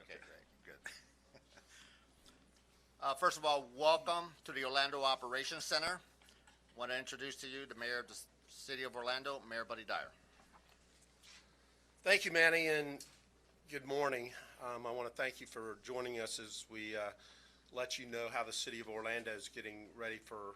Okay, great, good. First of all, welcome to the Orlando Operations Center. Want to introduce to you the Mayor of the City of Orlando, Mayor Buddy Dyer. Thank you, Manny, and good morning. I want to thank you for joining us as we let you know how the City of Orlando is getting ready for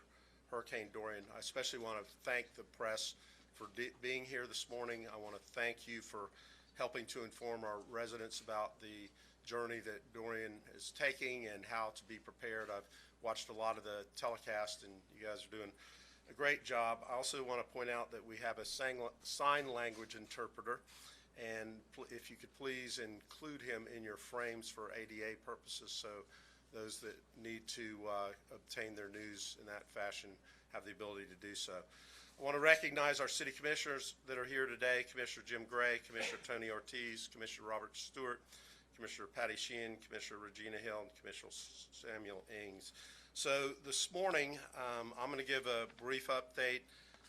Hurricane Dorian. I especially want to thank the press for being here this morning. I want to thank you for helping to inform our residents about the journey that Dorian is taking and how to be prepared. I've watched a lot of the telecast, and you guys are doing a great job. I also want to point out that we have a sign language interpreter, and if you could please include him in your frames for ADA purposes, so those that need to obtain their news in that fashion have the ability to do so. I want to recognize our city commissioners that are here today: Commissioner Jim Gray, Commissioner Tony Ortiz, Commissioner Robert Stewart, Commissioner Patty Sheehan, Commissioner Regina Hill, and Commissioner Samuel Ings. So this morning, I'm going to give a brief update.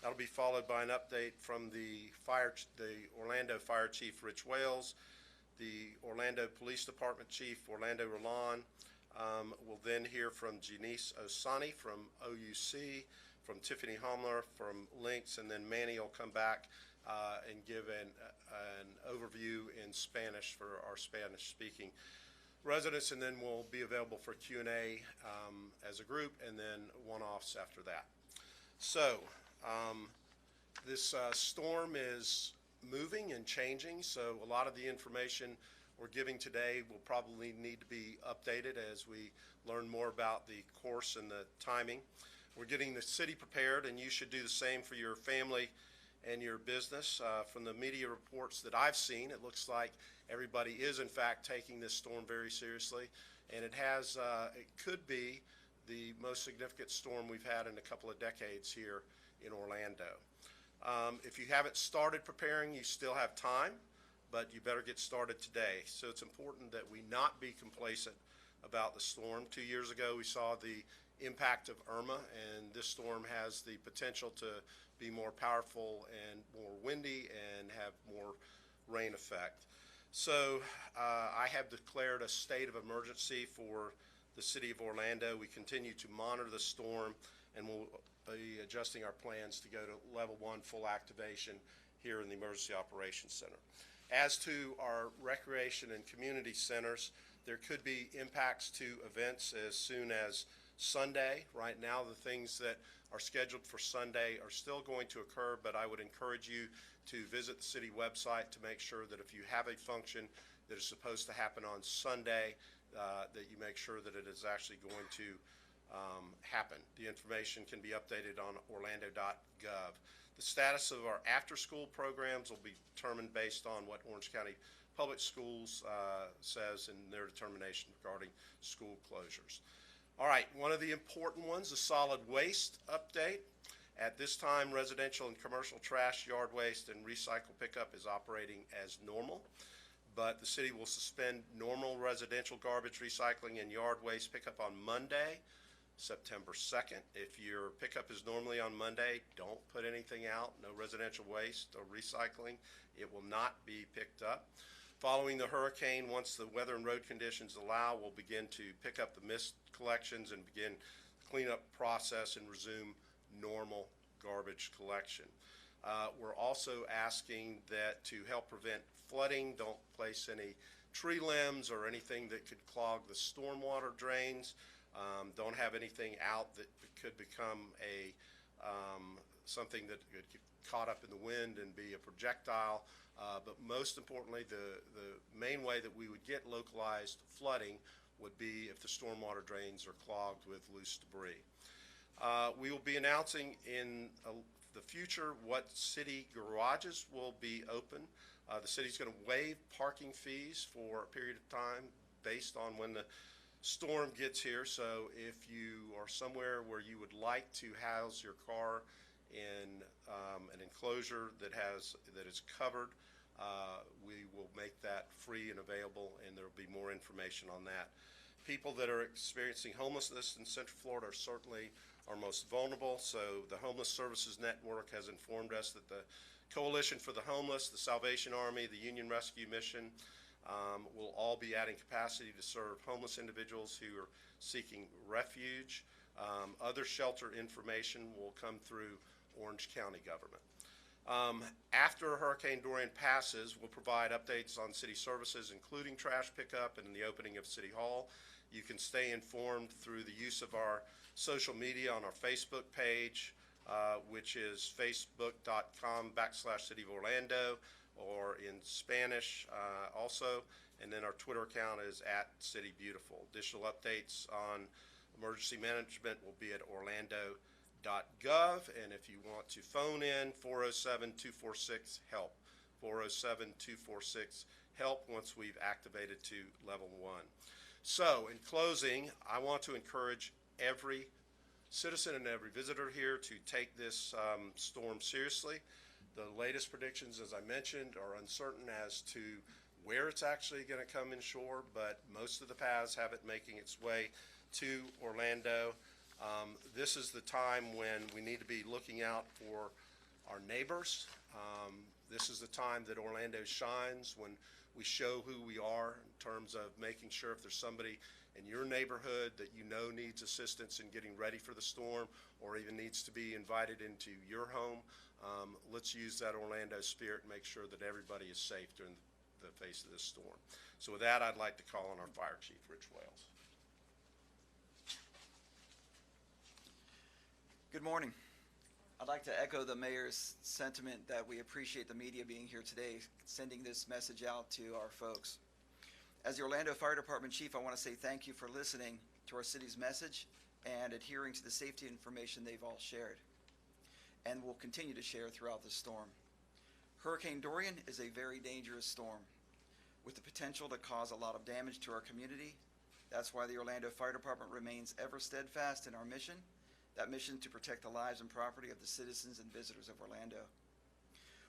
That'll be followed by an update from the Orlando Fire Chief Rich Wales, the Orlando Police Department Chief Orlando Rolon. We'll then hear from Janice Osani from OUC, from Tiffany Homler from Lynx, and then Manny will come back and give an overview in Spanish for our Spanish-speaking residents, and then we'll be available for Q&A as a group, and then one-offs after that. So this storm is moving and changing, so a lot of the information we're giving today will probably need to be updated as we learn more about the course and the timing. We're getting the city prepared, and you should do the same for your family and your business. From the media reports that I've seen, it looks like everybody is in fact taking this storm very seriously, and it could be the most significant storm we've had in a couple of decades here in Orlando. If you haven't started preparing, you still have time, but you better get started today. So it's important that we not be complacent about the storm. 2 years ago, we saw the impact of Irma, and this storm has the potential to be more powerful and more windy and have more rain effect. So I have declared a state of emergency for the city of Orlando. We continue to monitor the storm, and we'll be adjusting our plans to go to level 1 full activation here in the Emergency Operations Center. As to our recreation and community centers, there could be impacts to events as soon as Sunday. Right now, the things that are scheduled for Sunday are still going to occur, but I would encourage you to visit the city website to make sure that if you have a function that is supposed to happen on Sunday, that you make sure that it is actually going to happen. The information can be updated on orlando.gov. The status of our after-school programs will be determined based on what Orange County Public Schools says in their determination regarding school closures. All right, one of the important ones, the solid waste update. At this time, residential and commercial trash, yard waste, and recycle pickup is operating as normal, but the city will suspend normal residential garbage recycling and yard waste pickup on Monday, September 2nd. If your pickup is normally on Monday, don't put anything out, no residential waste or recycling. It will not be picked up. Following the hurricane, once the weather and road conditions allow, we'll begin to pick up the mist collections and begin the cleanup process and resume normal garbage collection. We're also asking that to help prevent flooding, don't place any tree limbs or anything that could clog the stormwater drains. Don't have anything out that could become something that could get caught up in the wind and be a projectile. But most importantly, the main way that we would get localized flooding would be if the stormwater drains are clogged with loose debris. We will be announcing in the future what city garages will be open. The city's going to waive parking fees for a period of time based on when the storm gets here. So if you are somewhere where you would like to house your car in an enclosure that is covered, we will make that free and available, and there will be more information on that. People that are experiencing homelessness in Central Florida are certainly our most vulnerable. So the Homeless Services Network has informed us that the Coalition for the Homeless, the Salvation Army, the Union Rescue Mission, We'll all be adding capacity to serve homeless individuals who are seeking refuge. Other shelter information will come through Orange County government. After Hurricane Dorian passes, we'll provide updates on city services, including trash pickup and the opening of City Hall. You can stay informed through the use of our social media on our Facebook page, which is facebook.com/City of Orlando, or in Spanish also. And then our Twitter account is @CityBeautiful. Additional updates on emergency management will be at orlando.gov. And if you want to phone in, 407-246-HELP. 407-246-HELP once we've activated to level 1. So in closing, I want to encourage every citizen and every visitor here to take this storm seriously. The latest predictions, as I mentioned, are uncertain as to where it's actually going to come inshore, but most of the paths have it making its way to Orlando. This is the time when we need to be looking out for our neighbors. This is the time that Orlando shines, when we show who we are in terms of making sure if there's somebody in your neighborhood that you know needs assistance in getting ready for the storm, or even needs to be invited into your home. Let's use that Orlando spirit and make sure that everybody is safe during the face of this storm. So with that, I'd like to call on our Fire Chief, Rich Wales. Good morning. I'd like to echo the mayor's sentiment that we appreciate the media being here today, sending this message out to our folks. As the Orlando Fire Department Chief, I want to say thank you for listening to our city's message and adhering to the safety information they've all shared and will continue to share throughout the storm. Hurricane Dorian is a very dangerous storm with the potential to cause a lot of damage to our community. That's why the Orlando Fire Department remains ever steadfast in our mission, that mission to protect the lives and property of the citizens and visitors of Orlando.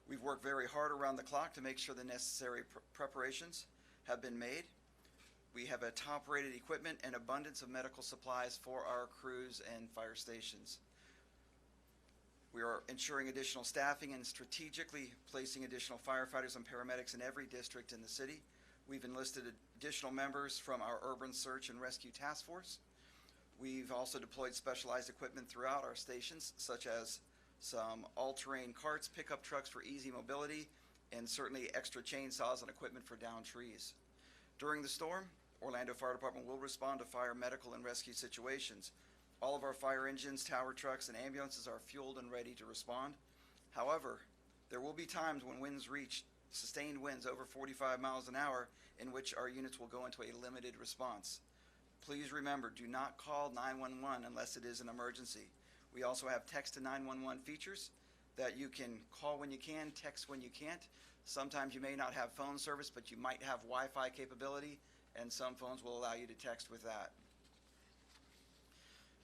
We've worked very hard around the clock to make sure the necessary preparations have been made. We have a top-rated equipment and abundance of medical supplies for our crews and fire stations. We are ensuring additional staffing and strategically placing additional firefighters and paramedics in every district in the city. We've enlisted additional members from our Urban Search and Rescue Task Force. We've also deployed specialized equipment throughout our stations, such as some all-terrain carts, pickup trucks for easy mobility, and certainly extra chainsaws and equipment for downed trees. During the storm, Orlando Fire Department will respond to fire, medical, and rescue situations. All of our fire engines, tower trucks, and ambulances are fueled and ready to respond. However, there will be times when winds reach sustained winds over 45 miles an hour, in which our units will go into a limited response. Please remember, do not call 911 unless it is an emergency. We also have text to 911 features that you can call when you can, text when you can't. Sometimes you may not have phone service, but you might have Wi-Fi capability, and some phones will allow you to text with that.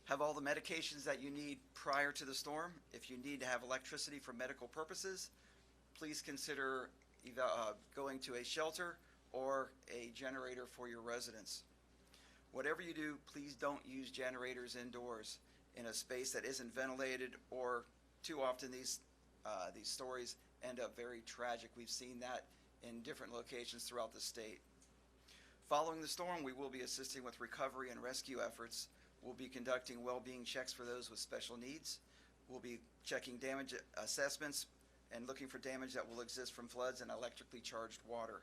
Have all the medications that you need prior to the storm. If you need to have electricity for medical purposes, please consider going to a shelter or a generator for your residence. Whatever you do, please don't use generators indoors in a space that isn't ventilated, or too often these stories end up very tragic. We've seen that in different locations throughout the state. Following the storm, we will be assisting with recovery and rescue efforts. We'll be conducting well-being checks for those with special needs. We'll be checking damage assessments and looking for damage that will exist from floods and electrically charged water.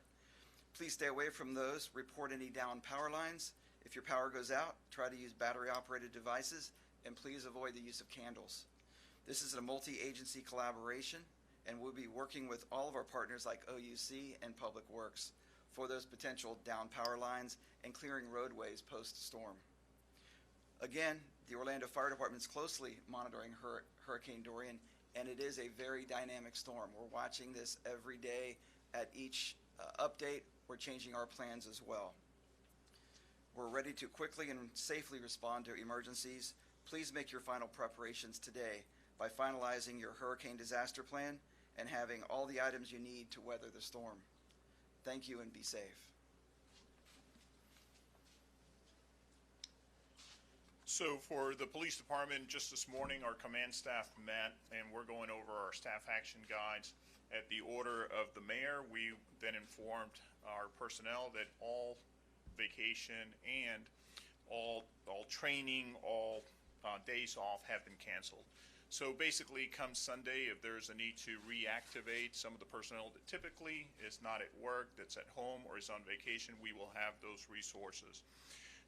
Please stay away from those. Report any downed power lines. If your power goes out, try to use battery-operated devices, and please avoid the use of candles. This is a multi-agency collaboration, and we'll be working with all of our partners like OUC and Public Works for those potential downed power lines and clearing roadways post-storm. Again, the Orlando Fire Department is closely monitoring Hurricane Dorian, and it is a very dynamic storm. We're watching this every day. At each update, we're changing our plans as well. We're ready to quickly and safely respond to emergencies. Please make your final preparations today by finalizing your hurricane disaster plan and having all the items you need to weather the storm. Thank you, and be safe. So for the police department, just this morning, our command staff met, and we're going over our staff action guides. At the order of the mayor, we then informed our personnel that all vacation and all training, all days off have been canceled. So basically, come Sunday, if there's a need to reactivate some of the personnel that typically is not at work, that's at home, or is on vacation, we will have those resources.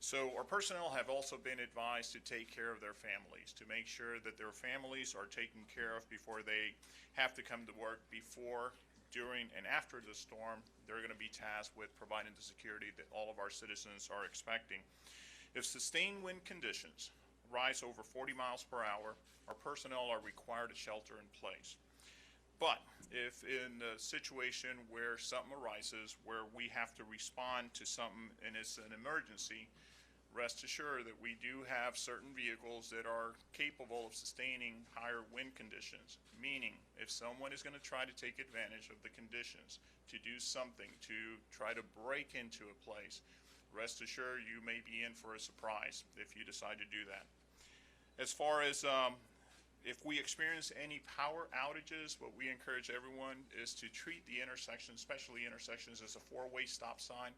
So our personnel have also been advised to take care of their families, to make sure that their families are taken care of before they have to come to work. Before, during, and after the storm, they're going to be tasked with providing the security that all of our citizens are expecting. If sustained wind conditions rise over 40 miles per hour, our personnel are required to shelter in place. But if in a situation where something arises, where we have to respond to something and it's an emergency, rest assured that we do have certain vehicles that are capable of sustaining higher wind conditions. Meaning, if someone is going to try to take advantage of the conditions to do something, to try to break into a place, rest assured you may be in for a surprise if you decide to do that. As far as if we experience any power outages, what we encourage everyone is to treat the intersection, especially intersections, as a four-way stop sign.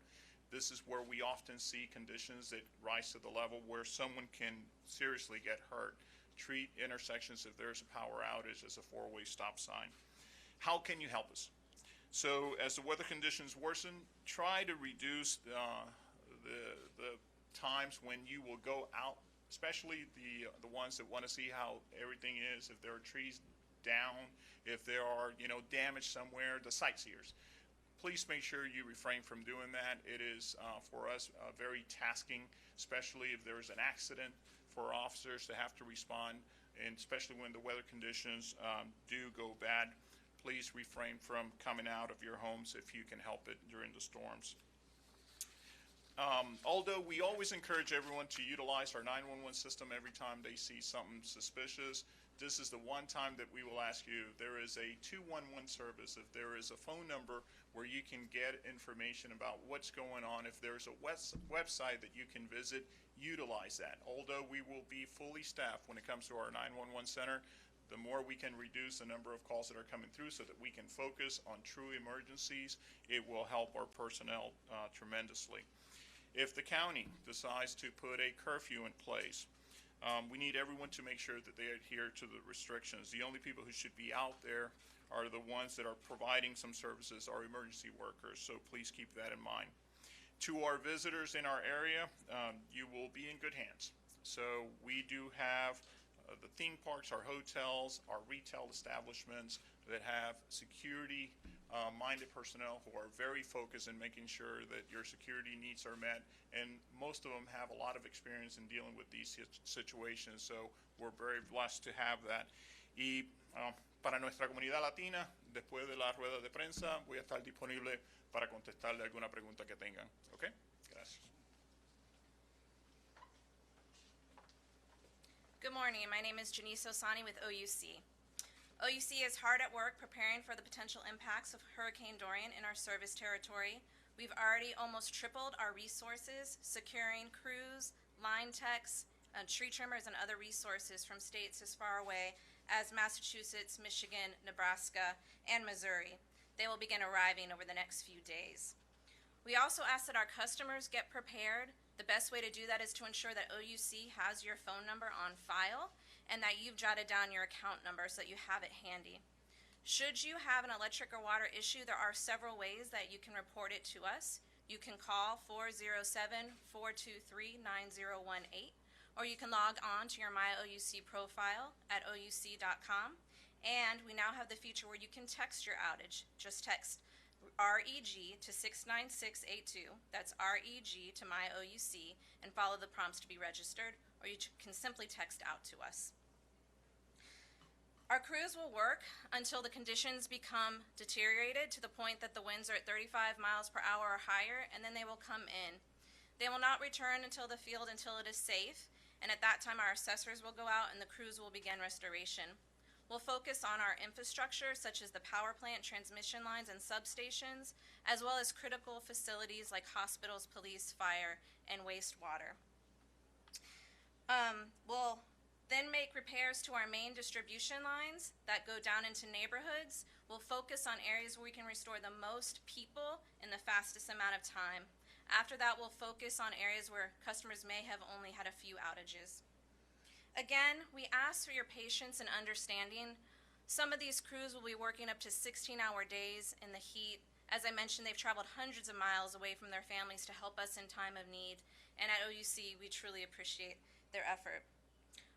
This is where we often see conditions that rise to the level where someone can seriously get hurt. Treat intersections, if there's a power outage, as a four-way stop sign. How can you help us? So as the weather conditions worsen, try to reduce the times when you will go out, especially the ones that want to see how everything is, if there are trees down, if there are damage somewhere, the sightseers. Please make sure you refrain from doing that. It is for us very tasking, especially if there is an accident, for officers to have to respond, and especially when the weather conditions do go bad. Please refrain from coming out of your homes if you can help it during the storms. Although we always encourage everyone to utilize our 911 system every time they see something suspicious, this is the one time that we will ask you, there is a 211 service, if there is a phone number where you can get information about what's going on, if there's a website that you can visit, utilize that. Although we will be fully staffed when it comes to our 911 center, the more we can reduce the number of calls that are coming through so that we can focus on true emergencies, it will help our personnel tremendously. If the county decides to put a curfew in place, we need everyone to make sure that they adhere to the restrictions. The only people who should be out there are the ones that are providing some services, our emergency workers, so please keep that in mind. To our visitors in our area, you will be in good hands. So we do have the theme parks, our hotels, our retail establishments that have security minded personnel who are very focused in making sure that your security needs are met, and most of them have a lot of experience in dealing with these situations, so we're very blessed to have that. Y para nuestra comunidad latina, después de la rueda de prensa, voy a estar disponible para contestarle alguna pregunta que tengan. ¿Ok? Gracias. Good morning. My name is Janice Osani with OUC. OUC is hard at work preparing for the potential impacts of Hurricane Dorian in our service territory. We've already almost tripled our resources, securing crews, line techs, tree trimmers, and other resources from states as far away as Massachusetts, Michigan, Nebraska, and Missouri. They will begin arriving over the next few days. We also ask that our customers get prepared. The best way to do that is to ensure that OUC has your phone number on file and that you've jotted down your account number so that you have it handy. Should you have an electric or water issue, there are several ways that you can report it to us. You can call 407-423-9018, or you can log on to your MyOUC profile at ouc.com. And we now have the feature where you can text your outage. Just text REG to 69682, that's REG to MyOUC, and follow the prompts to be registered, or you can simply text out to us. Our crews will work until the conditions become deteriorated to the point that the winds are at 35 miles per hour or higher, and then they will come in. They will not return until the field until it is safe, and at that time our assessors will go out and the crews will begin restoration. We'll focus on our infrastructure, such as the power plant, transmission lines, and substations, as well as critical facilities like hospitals, police, fire, and wastewater. We'll Then make repairs to our main distribution lines that go down into neighborhoods. We'll focus on areas where we can restore the most people in the fastest amount of time. After that, we'll focus on areas where customers may have only had a few outages. Again, we ask for your patience and understanding. Some of these crews will be working up to 16-hour days in the heat. As I mentioned, they've traveled hundreds of miles away from their families to help us in time of need. And at OUC, we truly appreciate their effort.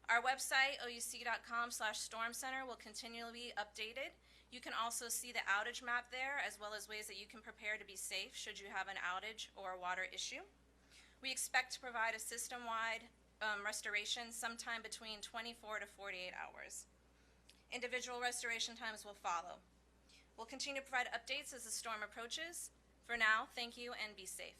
Our website, ouc.com/stormcenter, will continually be updated. You can also see the outage map there, as well as ways that you can prepare to be safe should you have an outage or a water issue. We expect to provide a system-wide restoration sometime between 24 to 48 hours. Individual restoration times will follow. We'll continue to provide updates as the storm approaches. For now, thank you and be safe.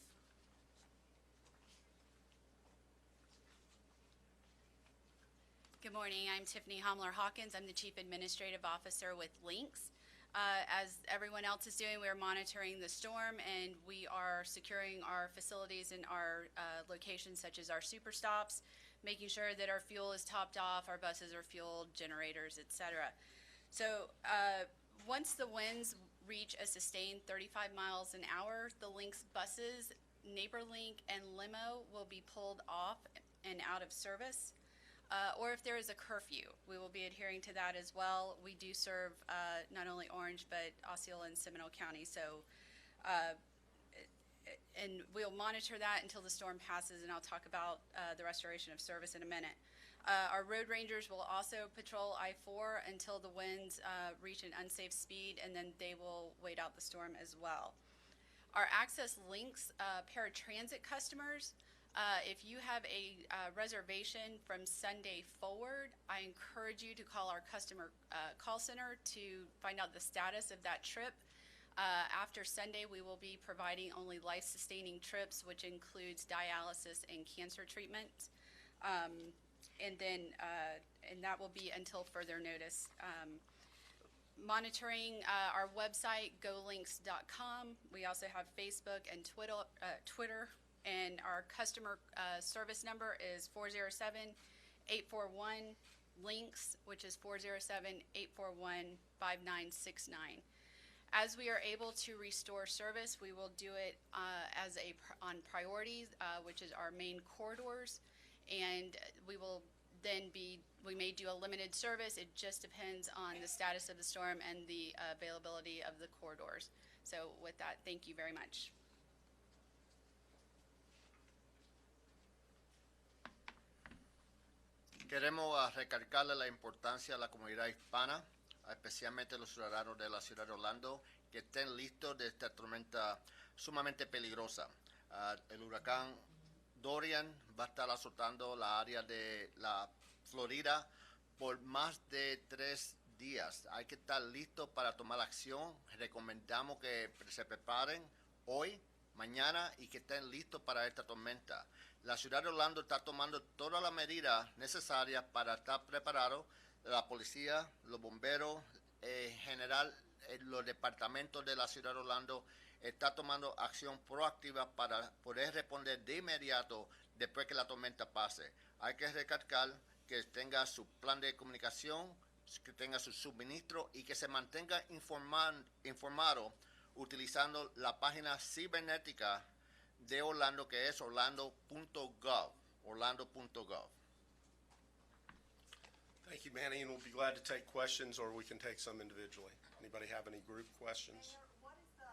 Good morning. I'm Tiffany Homler-Hawkins. I'm the Chief Administrative Officer with Lynx. As everyone else is doing, we're monitoring the storm, and we are securing our facilities and our locations, such as our super stops, making sure that our fuel is topped off, our buses are fueled, generators, etc. So once the winds reach a sustained 35 miles an hour, the Lynx buses, NeighborLink, and limo will be pulled off and out of service. Or if there is a curfew, we will be adhering to that as well. We do serve not only Orange, but Osceola and Seminole County. So, and we'll monitor that until the storm passes, and I'll talk about the restoration of service in a minute. Our road rangers will also patrol I-4 until the winds reach an unsafe speed, and then they will wait out the storm as well. Our Access Lynx paratransit customers, if you have a reservation from Sunday forward, I encourage you to call our customer call center to find out the status of that trip. After Sunday, we will be providing only life-sustaining trips, which includes dialysis and cancer treatment. And that will be until further notice. Monitoring our website, golynx.com. We also have Facebook and Twitter. And our customer service number is 407-841-LYNX, which is 407-841-5969. As we are able to restore service, we will do it on priorities, which is our main corridors, and we may do a limited service. It just depends on the status of the storm and the availability of the corridors. So with that, thank you very much. Queremos recalcarle la importancia a la comunidad hispana, especialmente los ciudadanos de la ciudad de Orlando, que estén listos de esta tormenta sumamente peligrosa. El huracán Dorian va a estar azotando la área de la Florida por más de 3 días. Hay que estar listos para tomar acción. Recomendamos que se preparen hoy, mañana y que estén listos para esta tormenta. La ciudad de Orlando está tomando todas las medidas necesarias para estar preparado. La policía, los bomberos, en general, los departamentos de la ciudad de Orlando está tomando acción proactiva para poder responder de inmediato después que la tormenta pase. Hay que recalcar que tenga su plan de comunicación, que tenga su suministro y que se mantenga informado utilizando la página cibernética de Orlando, que es orlando.gov. Thank you, Manny, and we'll be glad to take questions, or we can take some individually. Anybody have any group questions? Mayor, what is the,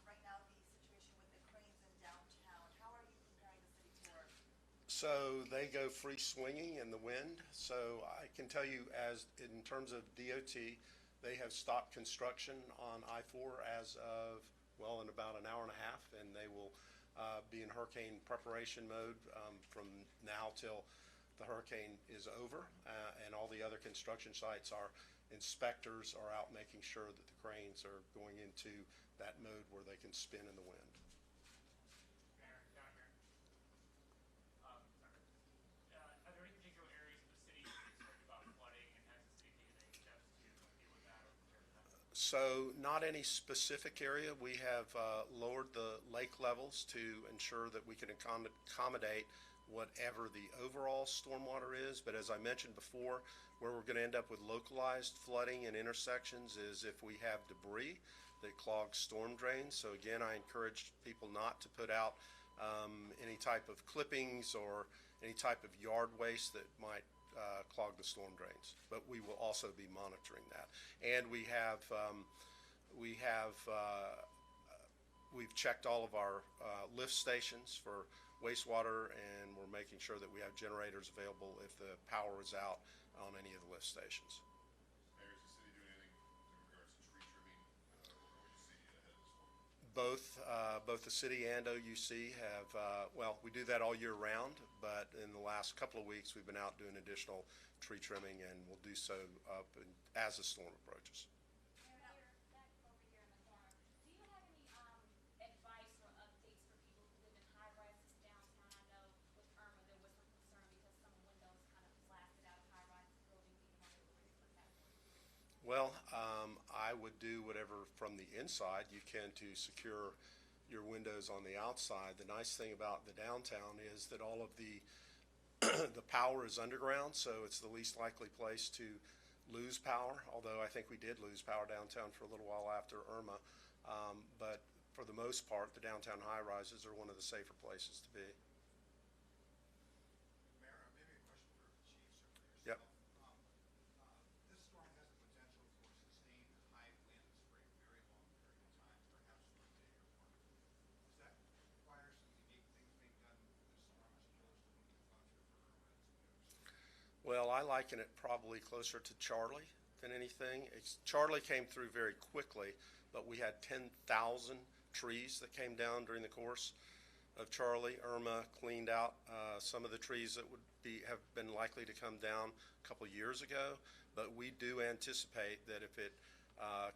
right now, the situation with the cranes in downtown? How are you preparing the city to work? So they go free swinging in the wind. So I can tell you, as in terms of DOT, they have stopped construction on I-4 as of, well, in about an hour and a half, and they will be in hurricane preparation mode from now till the hurricane is over, and all the other construction sites, our inspectors are out making sure that the cranes are going into that mode where they can spin in the wind. Are there any particular areas of the city that are concerned about flooding, and has the city taken any steps to deal with that or prepare for that? So not any specific area. We have lowered the lake levels to ensure that we can accommodate whatever the overall stormwater is. But as I mentioned before, where we're going to end up with localized flooding in intersections is if we have debris that clogs storm drains. So again, I encourage people not to put out any type of clippings or any type of yard waste that might clog the storm drains. But we will also be monitoring that. And we've checked all of our lift stations for wastewater, and we're making sure that we have generators available if the power is out on any of the lift stations. Mayor, is the city doing anything in regards to tree trimming, or OUC ahead of the storm? Both the city and OUC have, well, we do that all year round, but in the last couple of weeks, we've been out doing additional tree trimming, and we'll do so as the storm approaches. Back over here in the corner. Do you have any advice or updates for people who live in high rises downtown? I know with Irma there was some concern because some windows kind of blasted out of high rise buildings, even though they were rated for category 3. Well, I would do whatever from the inside you can to secure your windows on the outside. The nice thing about the downtown is that all of the the power is underground, so it's the least likely place to lose power, although I think we did lose power downtown for a little while after Irma. But for the most part, the downtown high-rises are one of the safer places to be. Mayor, maybe a question for the chiefs or for Yep. yourself. This storm has the potential for sustained high winds for a very long period of time, perhaps for a day or more. Does that require some unique things being done this storm as opposed to what we've gone through for Irma and some of the other storms? Well, I liken it probably closer to Charlie than anything. Charlie came through very quickly, but we had 10,000 trees that came down during the course of Charlie. Irma cleaned out some of the trees that would have been likely to come down a couple years ago, but we do anticipate that if it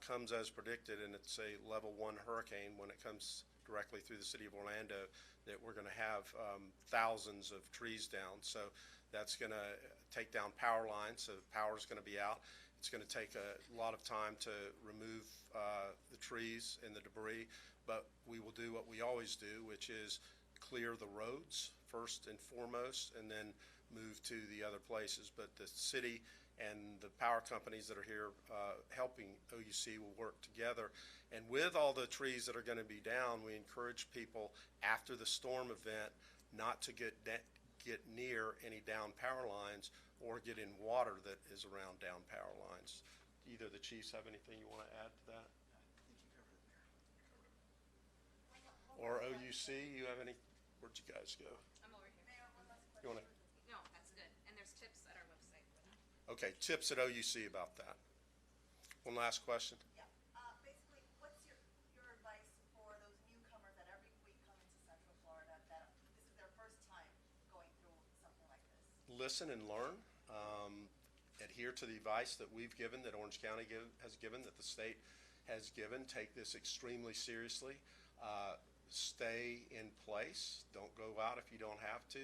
comes as predicted and it's a level 1 hurricane when it comes directly through the city of Orlando, that we're going to have thousands of trees down. So that's going to take down power lines, so power is going to be out. It's going to take a lot of time to remove the trees and the debris, but we will do what we always do, which is clear the roads first and foremost, and then move to the other places. But the city and the power companies that are here helping OUC will work together. And with all the trees that are going to be down, we encourage people after the storm event not to get near any down power lines or get in water that is around down power lines. Either the chiefs have anything you want to add to that? Or OUC, you have any? Where'd you guys go? I'm over here. Mayor, one last question. You want to? No, that's good. And there's tips at our website. Okay, tips at OUC about that. One last question. Yeah, basically, what's your advice for those newcomers that every week come into Central Florida, that this is their first time going through something like this? Listen and learn. Adhere to the advice that we've given, that Orange County has given, that the state has given. Take this extremely seriously. Stay in place. Don't go out if you don't have to.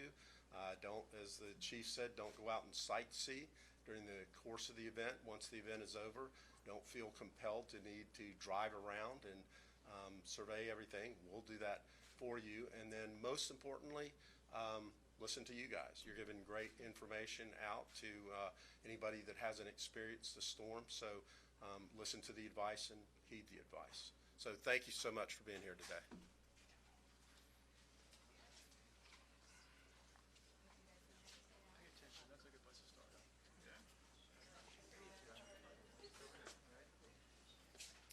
Don't, as the chief said, don't go out and sightsee during the course of the event. Once the event is over, don't feel compelled to need to drive around and survey everything. We'll do that for you. And then most importantly, listen to you guys. You're giving great information out to anybody that hasn't experienced the storm. So listen to the advice and heed the advice. So thank you so much for being here today.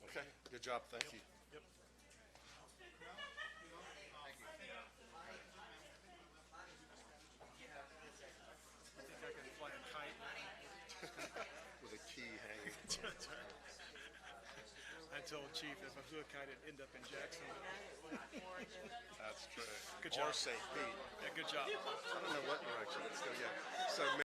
Okay, good job. Thank you. Yep. I think I can fly a kite. With a key hanging. I told Chief if I flew a kite, it'd end up in Jacksonville. That's true. Good job. Or St. Pete. Yeah, good job. I don't know what direction. Let's go. Yeah. So.